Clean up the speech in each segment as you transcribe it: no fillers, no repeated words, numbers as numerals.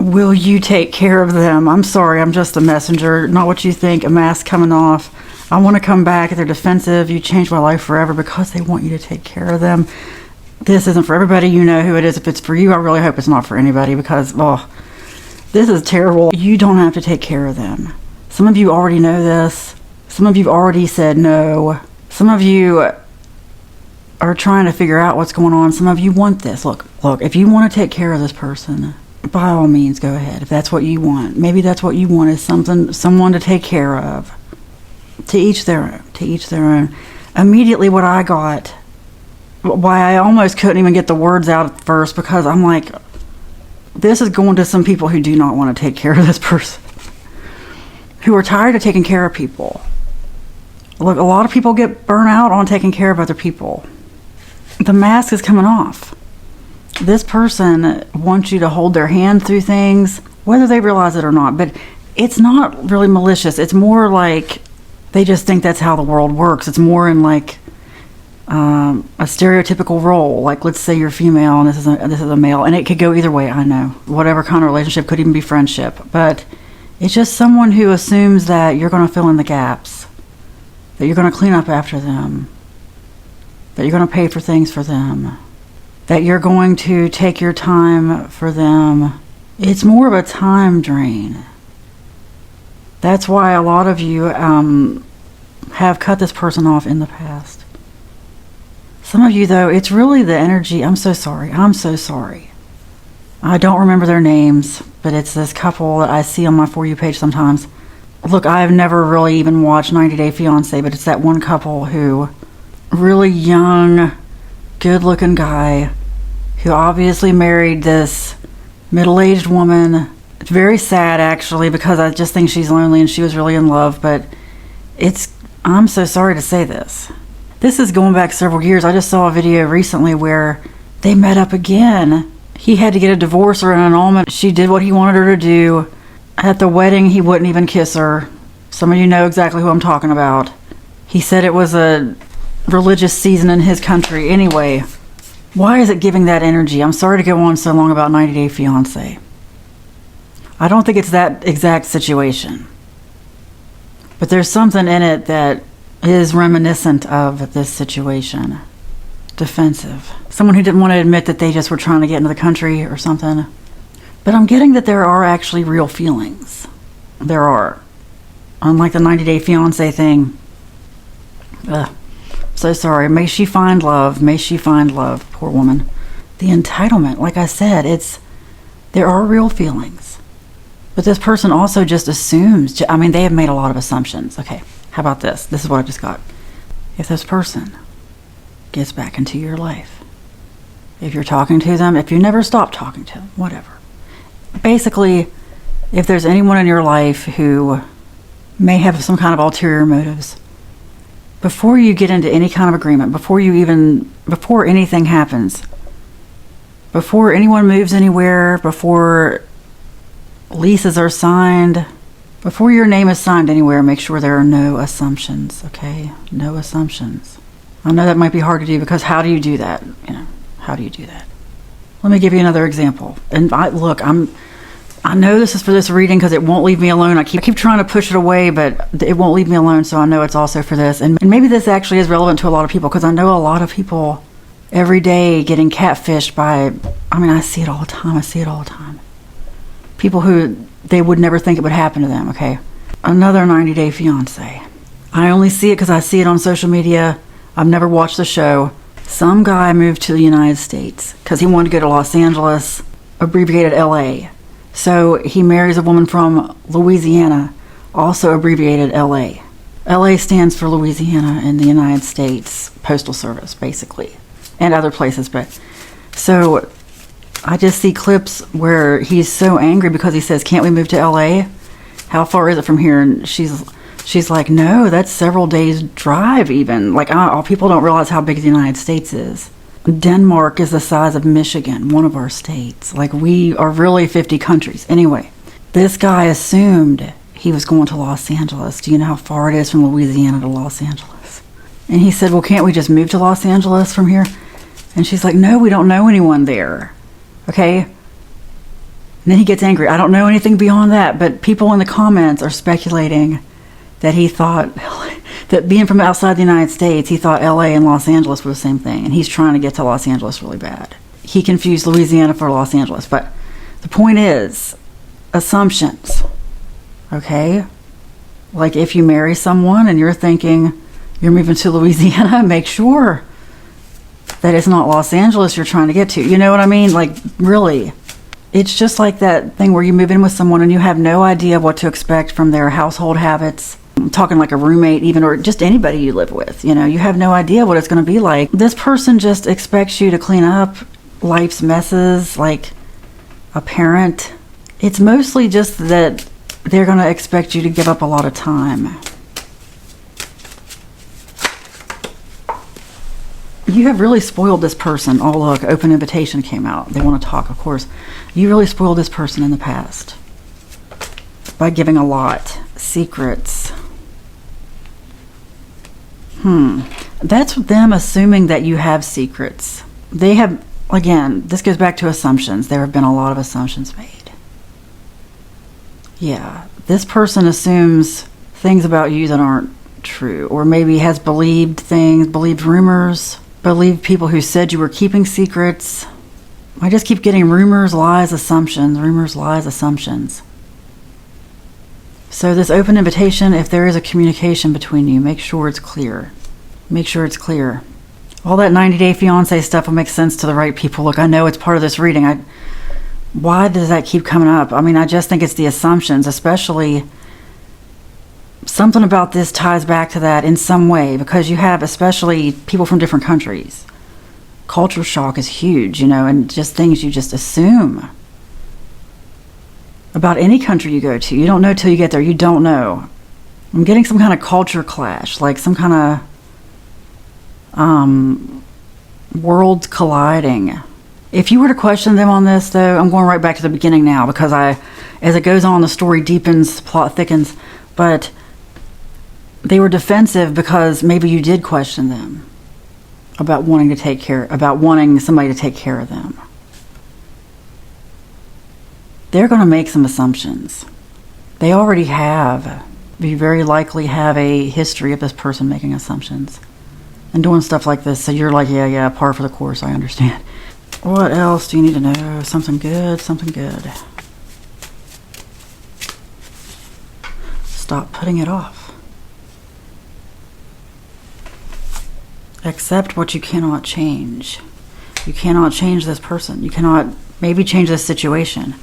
will you take care of them? I'm sorry, I'm just a messenger, not what you think, a mask coming off. I want to come back. They're defensive. You changed my life forever because they want you to take care of them. This isn't for everybody. You know who it is. If it's for you, I really hope it's not for anybody because, oh, this is terrible. You don't have to take care of them. Some of you already know this. Some of you already said no. Some of you are trying to figure out what's going on. Some of you want this. Look, if you want to take care of this person, by all means, go ahead. If that's what you want. Maybe that's what you want is someone to take care of. To each their own. To each their own. Immediately what I got, why I almost couldn't even get the words out at first, because I'm like, this is going to some people who do not want to take care of this person. Who are tired of taking care of people. Look, a lot of people get burnt out on taking care of other people. The mask is coming off. This person wants you to hold their hand through things, whether they realize it or not. But it's not really malicious. It's more like they just think that's how the world works. It's more in like a stereotypical role. Like, let's say you're female and this is a male, and it could go either way. I know, whatever kind of relationship, could even be friendship. But it's just someone who assumes that you're going to fill in the gaps, that you're going to clean up after them, that you're going to pay for things for them, that you're going to take your time for them. It's more of a time drain. That's why a lot of you have cut this person off in the past. Some of you, though, it's really the energy. I'm so sorry. I don't remember their names, but it's this couple that I see on my For You page sometimes. Look, I've never really even watched 90 Day Fiancé, but it's that one couple who, really young, good-looking guy, who obviously married this middle-aged woman. It's very sad, actually, because I just think she's lonely and she was really in love, but I'm so sorry to say this. This is going back several years. I just saw a video recently where they met up again. He had to get a divorce or an annulment. She did what he wanted her to do. At the wedding, he wouldn't even kiss her. Some of you know exactly who I'm talking about. He said it was a religious season in his country. Anyway, why is it giving that energy? I'm sorry to go on so long about 90 Day Fiancé. I don't think it's that exact situation. But there's something in it that is reminiscent of this situation. Defensive. Someone who didn't want to admit that they just were trying to get into the country or something. But I'm getting that there are actually real feelings. There are. Unlike the 90 Day Fiancé thing. So sorry. May she find love. May she find love. Poor woman. The entitlement, like I said, there are real feelings. But this person also just assumes, they have made a lot of assumptions. Okay, how about this? This is what I just got. If this person gets back into your life, if you're talking to them, if you never stop talking to them, whatever. Basically, if there's anyone in your life who may have some kind of ulterior motives, before you get into any kind of agreement, before anything happens, before anyone moves anywhere, before leases are signed, before your name is signed anywhere, make sure there are no assumptions, okay? No assumptions. I know that might be hard to do because how do you do that? How do you do that? Let me give you another example. And I know this is for this reading because it won't leave me alone. I keep trying to push it away, but it won't leave me alone, so I know it's also for this. And maybe this actually is relevant to a lot of people because I know a lot of people every day getting catfished by, I see it all the time. People who they would never think it would happen to them, okay? Another 90 Day Fiancé. I only see it because I see it on social media. I've never watched the show. Some guy moved to the United States because he wanted to go to Los Angeles, abbreviated LA. So he marries a woman from Louisiana, also abbreviated LA. LA stands for Louisiana in the United States Postal Service, basically, and other places. But so I just see clips where he's so angry because he says, "Can't we move to LA? How far is it from here?" And she's like, "No, that's several days drive even." Like, people don't realize how big the United States is. Denmark is the size of Michigan, one of our states. Like, we are really 50 countries. Anyway, this guy assumed he was going to Los Angeles. Do you know how far it is from Louisiana to Los Angeles? And he said, "Well, can't we just move to Los Angeles from here?" And she's like, "No, we don't know anyone there." Okay? And then he gets angry. I don't know anything beyond that, but people in the comments are speculating that he thought that being from outside the United States, he thought LA and Los Angeles were the same thing, and he's trying to get to Los Angeles really bad. He confused Louisiana for Los Angeles, but the point is, assumptions, okay? Like if you marry someone and you're thinking you're moving to Louisiana, make sure that it's not Los Angeles you're trying to get to. You know what I mean? Like, really. It's just like that thing where you move in with someone and you have no idea what to expect from their household habits. I'm talking like a roommate even, or just anybody you live with. You know, you have no idea what it's going to be like. This person just expects you to clean up life's messes like a parent. It's mostly just that they're going to expect you to give up a lot of time. You have really spoiled this person. Oh, look, open invitation came out. They want to talk, of course. You really spoiled this person in the past by giving a lot. Secrets. That's them assuming that you have secrets. They have, again, this goes back to assumptions. There have been a lot of assumptions made. Yeah, this person assumes things about you that aren't true, or maybe has believed things, believed rumors, believed people who said you were keeping secrets. I just keep getting rumors, lies, assumptions, rumors, lies, assumptions. So this open invitation, if there is a communication between you, make sure it's clear. Make sure it's clear. All that 90-day fiancé stuff will make sense to the right people. Look, I know it's part of this reading. Why does that keep coming up? I mean, I just think it's the assumptions, especially something about this ties back to that in some way, because you have especially people from different countries. Culture shock is huge, you know, and just things you just assume about any country you go to. You don't know till you get there. You don't know. I'm getting some kind of culture clash, like some kind of worlds colliding. If you were to question them on this, though, I'm going right back to the beginning now, because as it goes on, the story deepens, the plot thickens, but they were defensive because maybe you did question them about wanting somebody to take care of them. They're going to make some assumptions. They already have. You very likely have a history of this person making assumptions and doing stuff like this. So you're like, yeah, par for the course. I understand. What else do you need to know? Something good, something good. Stop putting it off. Accept what you cannot change. You cannot change this person. You cannot maybe change this situation.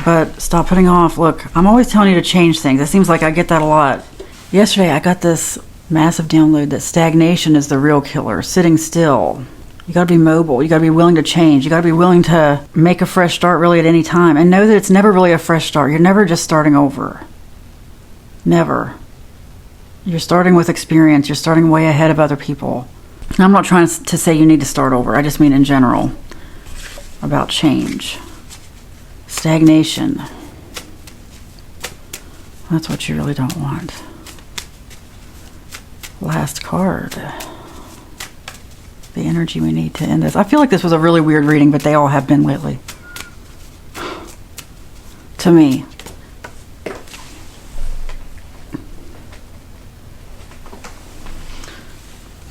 But stop putting off. Look, I'm always telling you to change things. It seems like I get that a lot. Yesterday, I got this massive download that stagnation is the real killer. Sitting still. You got to be mobile. You got to be willing to change. You got to be willing to make a fresh start really at any time. And know that it's never really a fresh start. You're never just starting over. Never. You're starting with experience. You're starting way ahead of other people. And I'm not trying to say you need to start over. I just mean in general about change. Stagnation. That's what you really don't want. Last card. The energy we need to end this. I feel like this was a really weird reading, but they all have been lately. To me.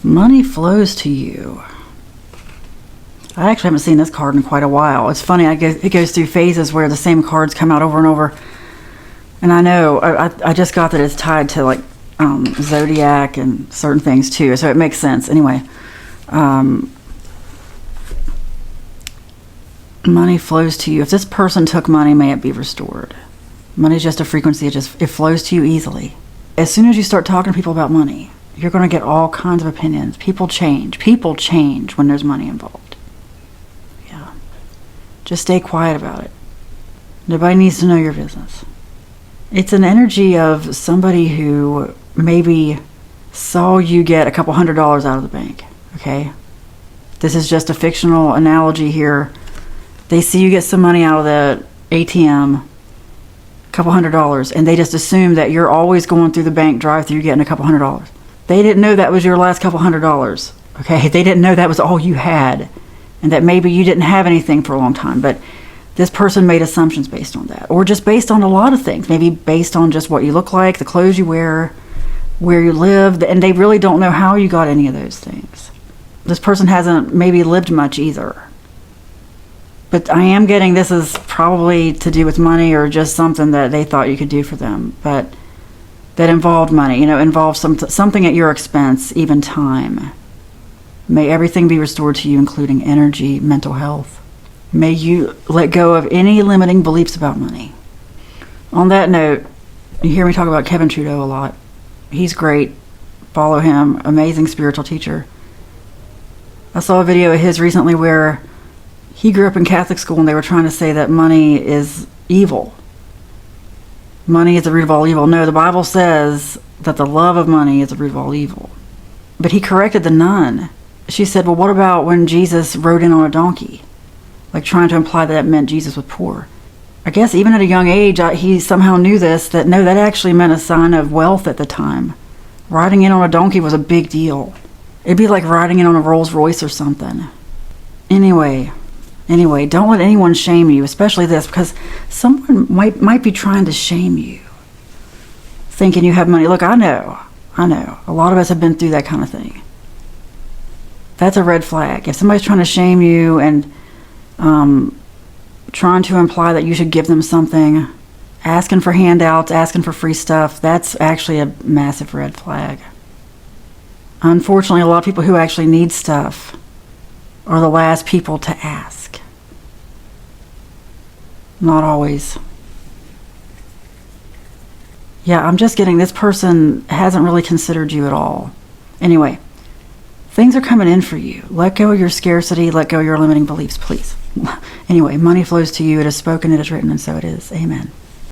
Money flows to you. I actually haven't seen this card in quite a while. It's funny, it goes through phases where the same cards come out over and over. And I know, I just got that it's tied to like zodiac and certain things too, so it makes sense. Anyway, money flows to you. If this person took money, may it be restored. Money is just a frequency. It flows to you easily. As soon as you start talking to people about money, you're going to get all kinds of opinions. People change. People change when there's money involved. Yeah. Just stay quiet about it. Nobody needs to know your business. It's an energy of somebody who maybe saw you get a couple $100s out of the bank. Okay? This is just a fictional analogy here. They see you get some money out of the ATM, a couple $100, and they just assume that you're always going through the bank drive-through getting a couple $100. They didn't know that was your last couple $100. Okay? They didn't know that was all you had, and that maybe you didn't have anything for a long time. But This person made assumptions based on that, or just based on a lot of things, maybe based on just what you look like, the clothes you wear, where you live, and they really don't know how you got any of those things. This person hasn't maybe lived much either. But I am getting this is probably to do with money or just something that they thought you could do for them, but that involved money, involved something at your expense, even time. May everything be restored to you, including energy, mental health. May you let go of any limiting beliefs about money. On that note, you hear me talk about Kevin Trudeau a lot. He's great. Follow him. Amazing spiritual teacher. I saw a video of his recently where he grew up in Catholic school and they were trying to say that money is evil. Money is the root of all evil. No, the Bible says that the love of money is the root of all evil. But he corrected the nun. She said, well, what about when Jesus rode in on a donkey? Like trying to imply that meant Jesus was poor. I guess even at a young age, he somehow knew this, that no, that actually meant a sign of wealth at the time. Riding in on a donkey was a big deal. It'd be like riding in on a Rolls Royce or something. Anyway, don't let anyone shame you, especially this, because someone might be trying to shame you, thinking you have money. Look, I know. A lot of us have been through that kind of thing. That's a red flag. If somebody's trying to shame you and trying to imply that you should give them something, asking for handouts, asking for free stuff, that's actually a massive red flag. Unfortunately, a lot of people who actually need stuff are the last people to ask. Not always. Yeah, I'm just getting this person hasn't really considered you at all. Anyway, things are coming in for you. Let go of your scarcity. Let go of your limiting beliefs, please. Anyway, money flows to you. It is spoken, it is written, and so it is. Amen.